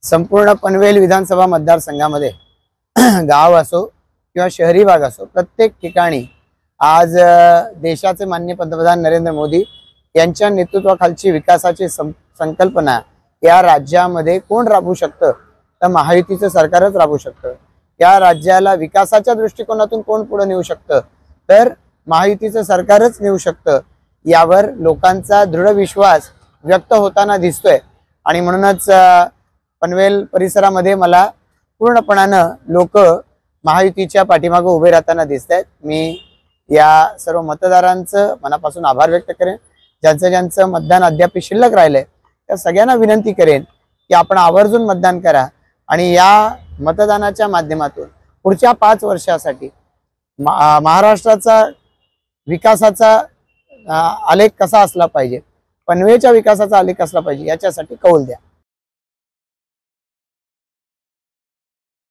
संपूर्ण पनवेल विधानसभा मतदारसंघामध्ये गाव असो किंवा शहरी भाग असो, प्रत्येक ठिकाणी आज देशाचे माननीय पंतप्रधान नरेंद्र मोदी यांच्या नेतृत्वाखालची विकासाची संकल्पना या राज्यामध्ये कोण राबवू शकतं, तर महायुतीचं सरकारच राबवू शकतं। या राज्याला विकासाच्या दृष्टिकोनातून कोण पुढे नेऊ शकतं, तर महायुतीचं सरकारच नेऊ शकतं। यावर लोकांचा दृढ विश्वास व्यक्त होताना दिसतोय आणि म्हणूनच पनवेल परिसरामध्ये मला पूर्णपणानं लोक महायुतीच्या पाठीमागे उभे राहताना दिसत आहेत। मी या सर्व मतदारांचं मनापासून आभार व्यक्त करेन। ज्यांचं मतदान अद्याप शिल्लक राहिलंय त्या सगळ्यांना विनंती करेन की आपण आवर्जून मतदान करा आणि या मतदानाच्या माध्यमातून पुढच्या 5 वर्षासाठी महाराष्ट्राचा विकासाचा आलेख कसा असला पाहिजे, पनवेलच्या विकासाचा आलेख असला पाहिजे याच्यासाठी कौल द्या।